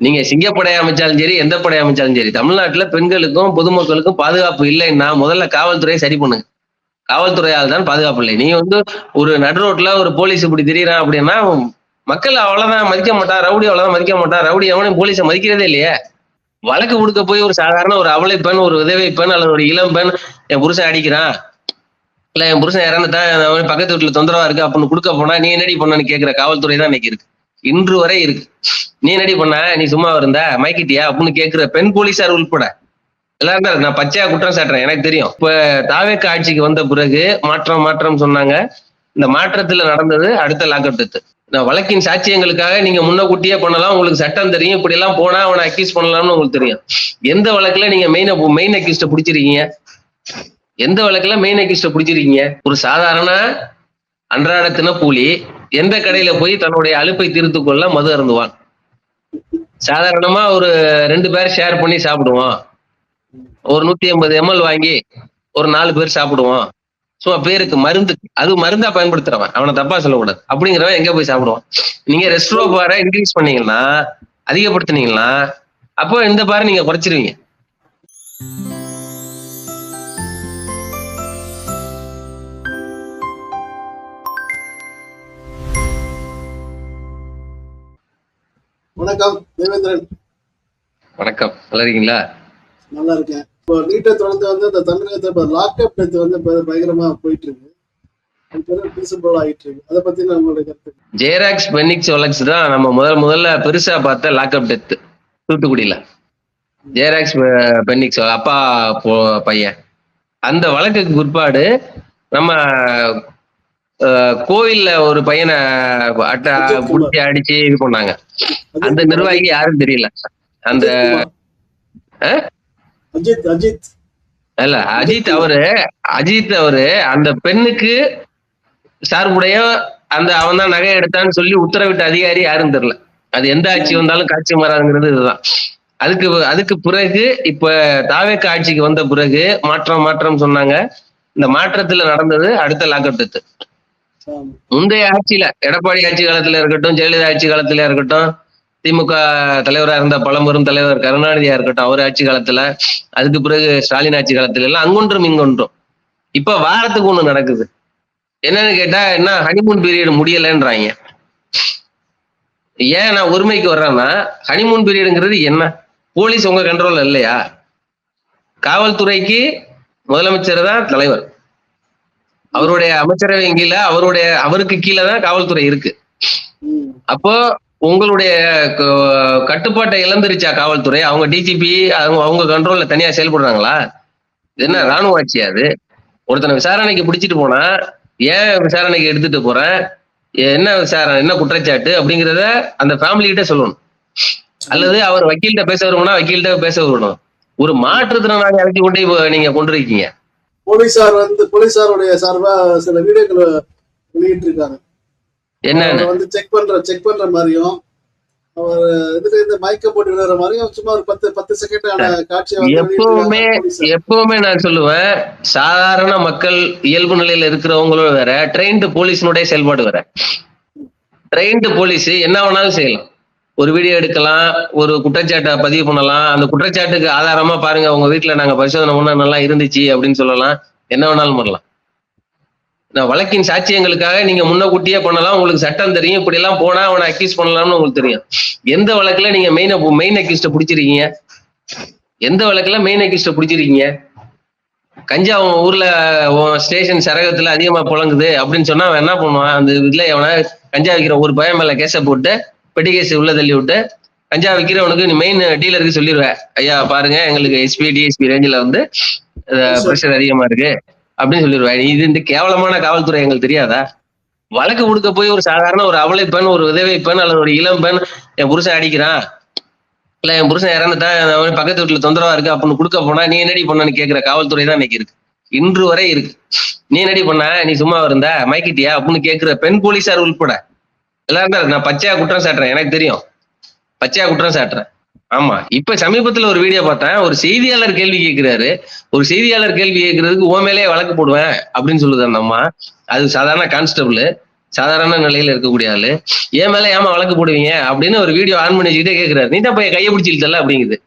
நீங்க சிங்கப்படை அமைச்சாலும் சரி, எந்த படை அமைச்சாலும் சரி, தமிழ்நாட்டுல பெண்களுக்கும் பொதுமக்களுக்கும் பாதுகாப்பு இல்லைன்னா முதல்ல காவல்துறையை சரி பண்ணுங்க. காவல்துறையால் தான் பாதுகாப்பு இல்லை. நீங்க ஒரு நடு ரோட்ல ஒரு போலீஸ் இப்படி திரியறான் அப்படின்னா, மக்கள் அவ்வளவுதான் மதிக்க மாட்டான். ரவுடி அவ்வளவுதான் மதிக்க மாட்டான். ரவுடி எவனையும் போலீஸ மதிக்கிறதே இல்லையே. வழக்கு கொடுக்க போய் ஒரு சாதாரண ஒரு அவலை பெண், ஒரு விதவை பெண் அல்லது ஒரு இளம் பெண் என் புருஷன் அடிக்கிறான், இல்ல என் புருஷன் இறந்துட்டான், பக்கத்து வீட்டுல தொந்தரவா இருக்கு அப்படின்னு கொடுக்க போனா நீ என்னடி பண்ணன்னு கேட்கிற காவல்துறை தான் இன்னைக்கு இருக்கு. இன்று வரை இருக்கு. நீ என்னடி பண்ண, நீ சும்மா இருந்த மயக்கிட்டியா அப்படின்னு கேட்கிற பெண் போலீசார் உள்பட எல்லாரும் தான். நான் பச்சையா குற்றம் சாட்டுறேன், எனக்கு தெரியும். இப்ப தாவேக்கா ஆட்சிக்கு வந்த பிறகு மாற்றம் சொன்னாங்க. இந்த மாற்றத்துல நடந்தது அடுத்த லாக்அப் டெத். வழக்கின் சாட்சியங்களுக்காக நீங்க முன்னக்கூட்டியே பண்ணலாம், உங்களுக்கு சட்டம் தெரியும். இப்படி எல்லாம் போனா அவனை அக்யூஸ் பண்ணலாம்னு உங்களுக்கு தெரியும். எந்த வழக்குல நீங்க மெயின் அக்யூஸ்ட பிடிச்சிருக்கீங்க? எந்த வழக்குல மெயின் அக்யூஸ்ட பிடிச்சிருக்கீங்க? ஒரு சாதாரண அன்றாட தினக்கூலி எந்த கடையில போய் தன்னுடைய அலுப்பை தீர்த்து கொள்ள மது அருந்துவான். சாதாரணமா ஒரு 2 பேர் ஷேர் பண்ணி சாப்பிடுவோம். ஒரு 150 ml வாங்கி ஒரு 4 பேர் சாப்பிடுவோம். சும்மா பேருக்கு மருந்து, அது மருந்தா பயன்படுத்துறவன், அவனை தப்பா சொல்லக்கூடாது. அப்படிங்கிறவன் எங்க போய் சாப்பிடுவான்? நீங்க ரெஸ்டாரண்ட் பாரை இன்க்ரீஸ் பண்ணீங்கன்னா, அதிகப்படுத்தினீங்கன்னா, அப்போ இந்த பாரை நீங்க குறைச்சிருவீங்க. வணக்கம் தேவேந்திரன். வணக்கம், நல்லா இருக்கீங்களா? நல்லா இருக்கேன். இப்போ நீட்டை தொடர்ந்து இந்த தமிழகத்தை லாக்அப் டெத் பயங்கரமா போயிட்டு இருக்கு. அதை பத்தி நம்மளுடைய கருத்து. ஜெயராக்ஸ் பென்னிக்ஸ் வழக்கு தான் நம்ம முதல்ல பெருசா பார்த்த லாக்அப் டெத் தூத்துக்குடியில. ஜெயராக்ஸ் பென்னிக்ஸ் அப்பா பையன். அந்த வழக்குக்கு பிற்பாடு நம்ம கோவில்ல ஒரு பையனை புடிச்சு அடிச்சு இது பண்ணாங்க. அந்த நிர்வாகி யாரும் தெரியல. அந்த இல்ல அஜித் அவரு அந்த பெண்ணுக்கு சார்புடைய அவன் தான் நகை எடுத்தான்னு சொல்லி உத்தரவிட்ட அதிகாரி யாரும் தெரியல. அது எந்த ஆட்சி வந்தாலும் காட்சி மாறாதுங்கிறது இதுதான். அதுக்கு பிறகு இப்ப தாவேக்கா ஆட்சிக்கு வந்த பிறகு மாற்றம் சொன்னாங்க. இந்த மாற்றத்துல நடந்தது அடுத்த லாக்அப் டெத். முந்தைய ஆட்சியில எடப்பாடி ஆட்சி காலத்துல இருக்கட்டும், ஜெயலலிதா ஆட்சி காலத்துல இருக்கட்டும், திமுக தலைவராக இருந்த பழம்பெரும் தலைவர் கருணாநிதியா இருக்கட்டும், அவர் ஆட்சி காலத்துல, அதுக்கு பிறகு ஸ்டாலின் ஆட்சி காலத்துல எல்லாம் அங்கொன்றும் இங்கொன்றும். இப்ப வாரத்துக்கு ஒண்ணு நடக்குது. என்னன்னு கேட்டா, என்ன ஹனிமூன் பீரியட் முடியலன்றாங்க. ஏன் நான் ஒருமைக்கு வர்றேன்னா, ஹனிமூன் பீரியடுங்கிறது என்ன? போலீஸ் உங்க கண்ட்ரோல்ல இல்லையா? காவல்துறைக்கு முதலமைச்சர் தான் தலைவர். அவருடைய அமைச்சரவை கீழே அவருக்கு கீழே தான் காவல்துறை இருக்கு. அப்போ உங்களுடைய கட்டுப்பாட்டை இழந்துருச்சா காவல்துறை? அவங்க டிஜிபி அவங்க கண்ட்ரோல்ல தனியா செயல்படுறாங்களா? என்ன ராணுவ ஆட்சியா அது? ஒருத்தனை விசாரணைக்கு பிடிச்சிட்டு போனா ஏன் விசாரணைக்கு எடுத்துட்டு போறேன், என்ன விசாரணை, என்ன குற்றச்சாட்டு அப்படிங்கிறத அந்த ஃபேமிலி கிட்ட சொல்லணும். அல்லது அவர் வக்கீல்கிட்ட பேச வரும்னா வக்கீல்கிட்ட பேச வரணும். ஒரு மாற்றுத்திறனாளி அழைச்சி கொண்டு நீங்க கொண்டிருக்கீங்க. போலீசாருடைய சார்பா சில வீடியோக்களை வெளியிட்டு இருக்காங்க. என்ன செக் பண்ற மாதிரியும், அவர் இந்த மயக்க போட்டு விடுற மாதிரியும் சும்மா ஒரு 10 செகண்டான காட்சியை எப்பவுமே நான் சொல்லுவேன், சாதாரண மக்கள் இயல்பு நிலையில இருக்கிறவங்களோட வேற, ட்ரெயின்டு போலீஸினுடைய செயல்பாடு வேற. ட்ரெயின்டு போலீஸ் என்ன வேணாலும் செய்யலாம். ஒரு வீடியோ எடுக்கலாம், ஒரு குற்றச்சாட்டை பதிவு பண்ணலாம். அந்த குற்றச்சாட்டுக்கு ஆதாரமா பாருங்க, உங்க வீட்டுல நாங்க பரிசோதனை பண்ண நல்லா இருந்துச்சு அப்படின்னு சொல்லலாம். என்ன வேணாலும் பண்ணலாம். வழக்கின் சாட்சியங்களுக்காக நீங்க முன்னக்கூட்டியே பண்ணலாம், உங்களுக்கு சட்டம் தெரியும். இப்படி எல்லாம் போனா அவனை அக்யூஸ் பண்ணலாம்னு உங்களுக்கு தெரியும். எந்த வழக்குல நீங்க மெயின் அக்யூஸ்ட பிடிச்சிருக்கீங்க? எந்த வழக்குல மெயின் அக்யூஸ்ட பிடிச்சிருக்கீங்க? கஞ்சா அவன் ஊர்ல ஸ்டேஷன் சரகத்துல அதிகமா புழங்குது அப்படின்னு சொன்னா அவன் என்ன பண்ணுவான்? அந்த இதுல அவனை கஞ்சா விற்கிற ஒரு பயம் மேல கேஸை போட்டு பெட்டி கேஸ் உள்ள தள்ளி விட்டு, கஞ்சா விற்கிறவனுக்கு நீ மெயின் டீலருக்கு சொல்லிடுவேன், ஐயா பாருங்க எங்களுக்கு எஸ்பி டிஎஸ்பி ரேஞ்சில பிரஷர் அதிகமா இருக்கு அப்படின்னு சொல்லிடுவேன். இது இந்த கேவலமான காவல்துறை எங்களுக்கு தெரியாதா? வழக்கு கொடுக்க போய் ஒரு சாதாரண ஒரு அவலை பெண், ஒரு விதவை பெண் அல்லது ஒரு இளம் பெண் என் புருஷன் அடிக்கிறான், இல்ல என் புருஷன் இறந்துட்டான், பக்கத்து வீட்டுல தொந்தரவா இருக்கு அப்படின்னு கொடுக்க போனா நீ என்னடி பண்ணன்னு கேட்கிற காவல்துறை தான் இன்னைக்கு இருக்கு. இன்று வரை இருக்கு. நீ என்னடி பண்ண, நீ சும்மா இருந்த மயக்கிட்டியா அப்படின்னு கேட்கிற பெண் போலீசார் உள்பட எல்லாரும் தான். நான் பச்சையா குற்றம் சாட்டுறேன், எனக்கு தெரியும். பச்சையா குற்றம் சாட்டுறேன். ஆமா. இப்ப சமீபத்துல ஒரு வீடியோ பார்த்தேன். ஒரு செய்தியாளர் கேள்வி கேட்கிறாரு. ஒரு செய்தியாளர் கேள்வி கேட்கறதுக்கு மேலே வழக்கு போடுவேன் அப்படின்னு சொல்லுது அந்த அம்மா. அது சாதாரண கான்ஸ்டபிள். சாதாரண நிலையில இருக்கக்கூடிய ஆளு. என் மேல ஏமா வழக்கு போடுவீங்க அப்படின்னு ஒரு வீடியோ ஆன் பண்ணி வச்சுக்கிட்டே கேக்குறாரு. நீ தான் போய் கையை பிடிச்சி இழுத்தல அப்படிங்குது.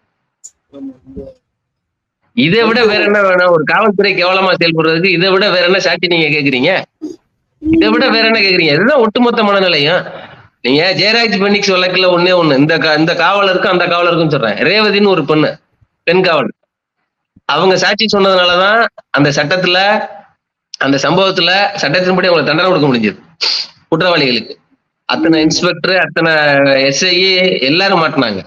இதை விட வேற என்ன வேணும்? ஒரு காவல்துறை கேவலமா செயல்படுறதுக்கு இதை விட வேற என்ன சாட்சி நீங்க கேக்குறீங்க? இதை விட வேற என்ன கேக்குறீங்க? இதுதான் ஒட்டுமொத்த மனநிலையும். நீங்க ஜெயராஜ் பெனிக்ஸ் வழக்குல ஒண்ணே ஒண்ணு, இந்த காவலருக்கும் அந்த காவலருக்கும் சொல்றேன். ரேவதின்னு ஒரு பெண்ணு, பெண் காவல். அவங்க சாட்சி சொன்னதுனாலதான் அந்த சட்டத்துல, அந்த சம்பவத்துல சட்டத்தின்படி அவங்களை தண்டனை கொடுக்க முடிஞ்சது குற்றவாளிகளுக்கு. அத்தனை இன்ஸ்பெக்டர், அத்தனை எஸ்ஐ எல்லாரும் மாட்டினாங்க.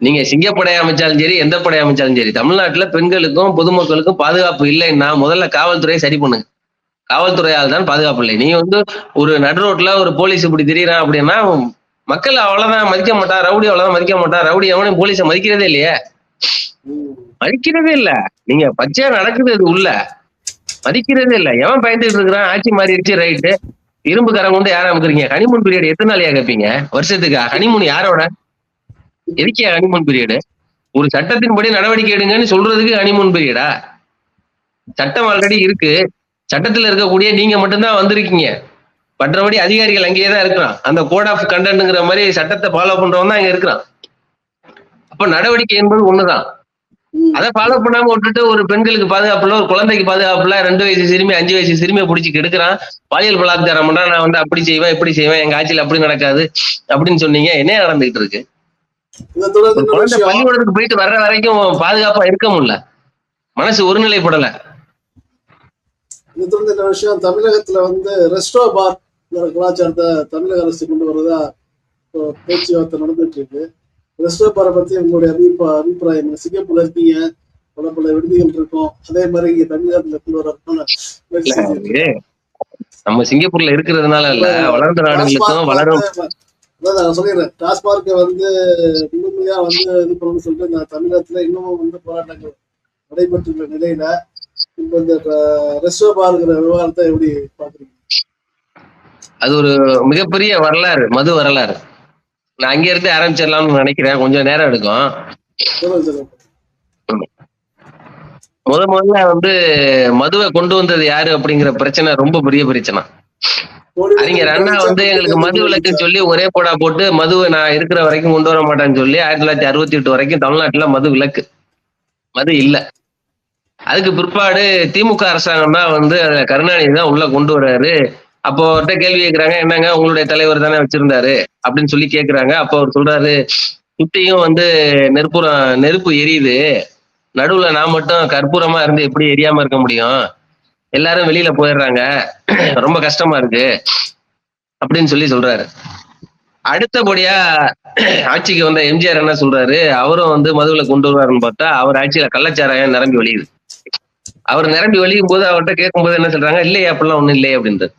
நீங்க சிங்கப்படை அமைச்சாலும் சரி, எந்த படை அமைச்சாலும் சரி, தமிழ்நாட்டுல பெண்களுக்கும் பொதுமக்களுக்கும் பாதுகாப்பு இல்லைன்னா முதல்ல காவல்துறையை சரி பண்ணுங்க. காவல்துறையால் தான் பாதுகாப்பு இல்லை. நீங்க வந்து ஒரு நடு ரோட்ல ஒரு போலீஸ் இப்படி திடீரான் அப்படின்னா மக்கள் அவ்வளவுதான் மதிக்க மாட்டா, ரவுடி அவ்வளவுதான் மதிக்க மாட்டா. ரவுடி எவனையும் போலீஸை மதிக்கிறதே இல்லையே, மதிக்கிறதே இல்ல. நீங்க பச்சையா நடக்குது அது உள்ள, மதிக்கிறதே இல்ல. எவன் பயந்துட்டு இருக்கிறான்? ஆட்சி மாறிடுச்சு, ரைட்டு. இரும்பு கரம் கொண்டு யாரும் அமுக்குறீங்க? ஹனிமூன் பீரியட் எத்தனை நாளையா கேட்பீங்க? வருஷத்துக்கு ஹனிமூன் யாரோட? எதுக்கே ஹனிமூன் பீரியடு? ஒரு சட்டத்தின்படி நடவடிக்கை எடுங்கன்னு சொல்றதுக்கு ஹனிமூன் பீரியடா? சட்டம் ஆல்ரெடி இருக்கு. சட்டத்துல இருக்கக்கூடிய நீங்க மட்டும்தான் வந்திருக்கீங்க. மற்றபடி அதிகாரிகள் அங்கேயே தான் இருக்கிறான். அந்த கோட் ஆஃப் கண்டன்ட்ங்கிற மாதிரி சட்டத்தை ஃபாலோ பண்றவன் தான் அங்க இருக்கிறான். அப்ப நடவடிக்கை என்பது ஒண்ணுதான். அதை ஃபாலோ பண்ணாம விட்டுட்டு ஒரு பெண்களுக்கு பாதுகாப்புல, ஒரு குழந்தைக்கு பாதுகாப்புல 2 வயசு சிறுமி 5 வயசு சிறுமியை பிடிச்சி கெடுக்கிறான், பாலியல் பலாத்காரம் பண்றான். நான் வந்து அப்படி செய்வேன், இப்படி செய்வேன், எங்க ஆட்சியில் அப்படி நடக்காது அப்படின்னு சொன்னீங்க. என்ன நடந்துகிட்டு இருக்கு? குழந்தை பள்ளிக்கூடத்துக்கு போயிட்டு வர்ற வரைக்கும் பாதுகாப்பா இருக்க முடியல, மனசு ஒருநிலைப்படல. இது தொடர்ந்து இந்த விஷயம் தமிழகத்துல வந்து ரெஸ்டோ பார் கலாச்சாரத்தை தமிழக அரசு கொண்டு வரதா பேச்சுவார்த்தை நடந்துட்டு இருக்கு. ரெஸ்டோ பாரை பத்தி உங்களுடைய அபிப்பிராயம்? சிங்கப்பூர்ல இருக்கீங்க, பல விடுதிகள் இருக்கும், அதே மாதிரி இங்க தமிழகத்துல கொண்டு வர நம்ம சிங்கப்பூர்ல இருக்கிறதுனால இல்ல, வளர்ந்த நாடுகளுக்கும் வளரும். நான் சொல்லிடுறேன், டாஸ்மார்க்கை வந்து முழுமையா வந்து இது பண்ணணும்னு சொல்லிட்டு இந்த தமிழகத்துல இன்னமும் வந்து போராட்டங்கள் நடைபெற்றுள்ள நிலையில இப்ப இந்த ரெஸ்டோ பார்ங்கிற விவகாரத்தை எப்படி பாக்குறீங்க? அது ஒரு மிகப்பெரிய வரலாறு, மது வரலாறு. நான் அங்க இருந்து ஆரம்பிச்சிடலாம்னு நினைக்கிறேன், கொஞ்சம் நேரம் எடுக்கும். முதல்ல வந்து மதுவை கொண்டு வந்தது யாரு அப்படிங்கிற பிரச்சனை ரொம்ப பெரிய பிரச்சனை. அறிஞர் அண்ணா வந்து எங்களுக்கு மது விலக்குன்னு சொல்லி ஒரே போடா போட்டு மதுவை நான் இருக்கிற வரைக்கும் கொண்டு வர மாட்டேன்னு சொல்லி 1968 வரைக்கும் தமிழ்நாட்டுல மது விலக்கு, மது இல்ல. அதுக்கு பிற்பாடு திமுக அரசாங்கம் தான் வந்து கருணாநிதி தான் உள்ள கொண்டு வர்றாரு. அப்போ அவர்கிட்ட கேள்வி கேட்கிறாங்க, என்னங்க உங்களுடைய தலைவர் தானே வச்சிருந்தாரு அப்படின்னு சொல்லி கேட்கிறாங்க. அப்போ அவர் சொல்றாரு, சுத்தியும் வந்து நெருப்பு எரியுது, நடுவுல நான் மட்டும் கற்பூரமா இருந்து எப்படி எரியாம இருக்க முடியும், எல்லாரும் வெளியில போயிடுறாங்க, ரொம்ப கஷ்டமா இருக்கு அப்படின்னு சொல்லி சொல்றாரு. அடுத்தபடியா ஆட்சிக்கு வந்த எம்ஜிஆர் என்ன சொல்றாரு, அவரும் வந்து மதுவில கொண்டு வருவாருன்னு பார்த்தா அவர் ஆட்சியில கள்ளச்சாராயம் நிரம்பி வழியுது. அவர் நிரம்பி வழியும் போது அவர்கிட்ட கேட்கும்போது என்ன சொல்றாங்க, இல்லையா அப்படிலாம் ஒண்ணும் இல்லையே அப்படின்றது.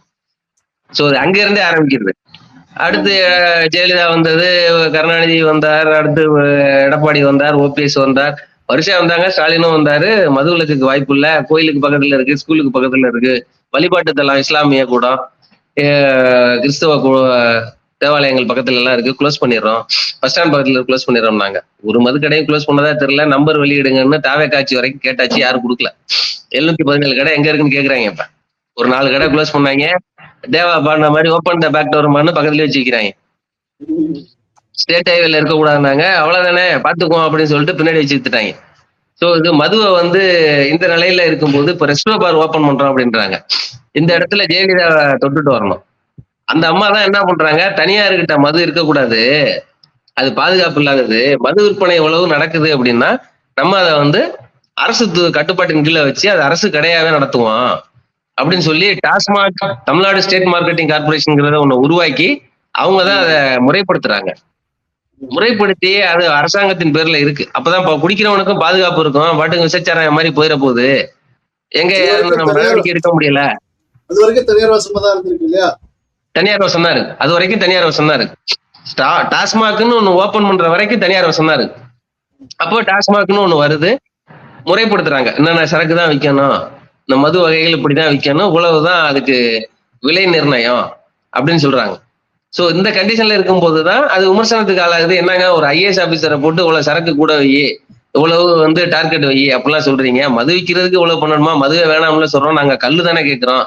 சோ அங்க இருந்தே ஆரம்பிக்கிறது. அடுத்து ஜெயலலிதா வந்தது, கருணாநிதி வந்தார், அடுத்து எடப்பாடி வந்தார், ஓபிஎஸ் வந்தார், வருஷம் வந்தாங்க, ஸ்டாலினும் வந்தாரு. மது விலக்குக்கு வாய்ப்பு இல்ல, கோயிலுக்கு பக்கத்துல இருக்கு, ஸ்கூலுக்கு பக்கத்துல இருக்கு, வழிபாட்டு தலம் இஸ்லாமிய கூடம், கிறிஸ்தவ தேவாலயங்கள் பக்கத்துல எல்லாம் இருக்கு, க்ளோஸ் பண்ணிடுறோம், பஸ் ஸ்டாண்ட் பக்கத்துல க்ளோஸ் பண்ணிடுறோம். நாங்க ஒரு மது கடையும் க்ளோஸ் பண்ணதா தெரியல, நம்பர் வெளியிடுங்கன்னு தாவே காட்சி வரைக்கும் கேட்டாச்சு, யாரும் கொடுக்கல. 717 கடை எங்க இருக்குன்னு கேக்குறாங்க. இப்ப ஒரு 4 கடை க்ளோஸ் பண்ணாங்க, தேவா பாடின மாதிரி ஓப்பன் த பேக் டோர் மண்ணு பக்கத்துலயே வச்சுக்கிறாங்க. ஸ்டேட் ஹைவேல இருக்கக்கூடாதுனாங்க, அவ்வளவுதானே பாத்துக்குவோம் அப்படின்னு சொல்லிட்டு பின்னாடி வச்சுக்கிட்டாங்க. சோ இது மதுவை வந்து இந்த நிலையில இருக்கும்போது இப்ப ரெஸ்டோ பார் ஓபன் பண்றோம் அப்படின்றாங்க. இந்த இடத்துல ஜெயலலிதா தொட்டுட்டு வரணும். அந்த அம்மா தான் என்ன பண்றாங்க, தனியார்கிட்ட மது இருக்கக்கூடாது, அது பாதுகாப்பு இல்லாதது, மது விற்பனை எவ்வளவு நடக்குது அப்படின்னா நம்ம அதை வந்து அரசு கட்டுப்பாட்டின் கீழே வச்சு அது அரசு கடையாவே நடத்துவோம் அப்படின்னு சொல்லி டாஸ்மாக், தமிழ்நாடு ஸ்டேட் மார்க்கெட்டிங் கார்பரேஷன்ங்கிறத ஒண்ணு உருவாக்கி அவங்க தான் அதை முறைப்படுத்துறாங்க. முறைப்படுத்தி அது அரசாங்கத்தின் பேர்ல இருக்கு. அப்பதான் குடிக்கிறவனுக்கும் பாதுகாப்பு இருக்கும், பாட்டுக்கு விசச்சாராயம் மாதிரி போயிட போகுது, எங்க நம்ம நடவடிக்கை எடுக்க முடியல. அது வரைக்கும் தனியார் வசமா தான் இருந்திருக்கு இல்லையா? தனியார் வசம் தான் இருக்கு, அது வரைக்கும் தனியார் வசம் தான் இருக்கு. டாஸ்மாக்னு ஒண்ணு ஓபன் பண்ற வரைக்கும் தனியார் வசம் தான் இருக்கு. அப்போ டாஸ்மாக்னு ஒண்ணு வருது, முறைப்படுத்துறாங்க, என்னென்ன சரக்கு தான் விற்கணும், இந்த மது வகைகள் இப்படிதான் விற்கணும், இவ்வளவுதான் அதுக்கு விலை நிர்ணயம் அப்படின்னு சொல்றாங்க. சோ இந்த கண்டிஷன்ல இருக்கும் போதுதான் அது விமர்சனத்துக்கு ஆளாகுது. என்னங்க ஒரு ஐஏஎஸ் ஆபீசரை போட்டு இவ்வளவு சரக்கு கூட வை, இவ்வளவு வந்து டார்கெட் வை அப்படிலாம் சொல்றீங்க, மது விற்கிறதுக்கு இவ்வளவு பண்ணணுமா, மதுவே வேணாம்னு சொல்றோம், நாங்க கல்லு தானே கேட்கிறோம்,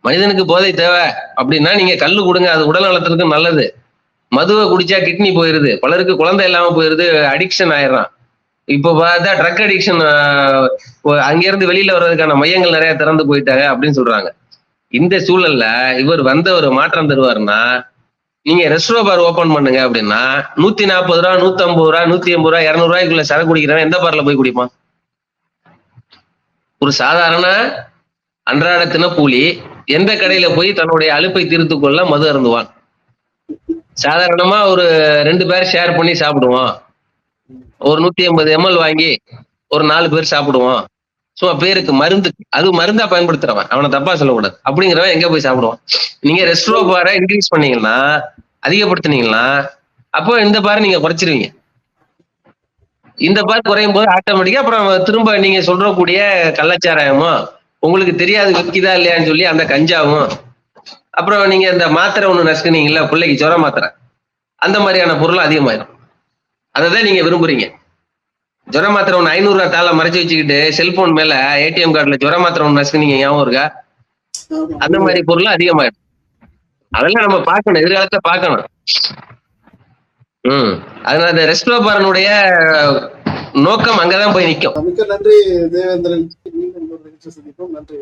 மனிதனுக்கு போதை தேவை அப்படின்னா நீங்க கல்லு கொடுங்க, அது உடல் நலத்திற்கு நல்லது. மதுவை குடிச்சா கிட்னி போயிருது, பலருக்கு குழந்தை இல்லாம போயிருது, அடிக்ஷன் ஆயிடுறான். இப்ப பார்த்தா ட்ரக் அடிக்ஷன் அங்கிருந்து வெளியில வர்றதுக்கான மையங்கள் நிறைய திறந்து போயிட்டாங்க அப்படின்னு சொல்றாங்க. இந்த சூழல்ல இவர் வந்த ஒரு மாற்றம் தருவாருன்னா, நீங்க ரெஸ்டோ பார் ஓபன் பண்ணுங்க அப்படின்னா 140 ரூபா, 150 ரூபா, 180 ரூபா, 200 ரூபாய்க்குள்ள சரக்கு குடிக்கிறவன் எந்த பார்ல போய் குடிப்பான்? ஒரு சாதாரண அன்றாட தினக்கூலி எந்த கடையில போய் தன்னுடைய அலுப்பை தீர்த்து கொள்ள மது அருந்துவான்? சாதாரணமா ஒரு 2 பேர் ஷேர் பண்ணி சாப்பிடுவோம். ஒரு 150 ml வாங்கி ஒரு 4 பேர் சாப்பிடுவோம். சும்மா பேருக்கு மருந்து, அது மருந்தா பயன்படுத்துறவன், அவனை தப்பா சொல்லக்கூடாது. அப்படிங்கிறவன் எங்க போய் சாப்பிடுவான்? நீங்க ரெஸ்டோ பாரை இன்க்ரீஸ் பண்ணீங்கன்னா, அதிகப்படுத்தினீங்கன்னா, அப்போ இந்த பாரை நீங்க குறைச்சிருவீங்க. இந்த பார் குறையும் போது ஆட்டோமேட்டிக்கா அப்புறம் திரும்ப நீங்க சொல்றக்கூடிய கள்ளச்சாராயமும், உங்களுக்கு தெரியாது விற்கிதா இல்லையான்னு சொல்லி அந்த கஞ்சாவும், அப்புறம் நீங்க இந்த மாத்திரை ஒண்ணு நசுக்குனீங்கல்ல பிள்ளைக்கு ஜுர மாத்திரை, அந்த மாதிரியான பொருள் அதிகமாயிடும். அதைதான் நீங்க விரும்புறீங்க. ஜுர மாத்திரை ஒண்ணு 500 ரூபாய் தாளை மறைச்சு வச்சுக்கிட்டு செல்போன் மேல ஏடிஎம் கார்டுல ஜுர மாத்திரை ஒண்ணு நசுக்குனீங்க, ஞாபகம் இருக்கா? அந்த மாதிரி பொருள் அதிகமாயிடும். அதெல்லாம் நம்ம பார்க்கணும், எதிர்காலத்தை பார்க்கணும். அதனால இந்த ரெஸ்டோ பாரனுடைய நோக்கம் அங்கதான் போய் நிற்கும். மிக்க நன்றி தேவேந்திரன். மீண்டும் ஒரு நிகழ்ச்சி சந்திப்போம். நன்றி.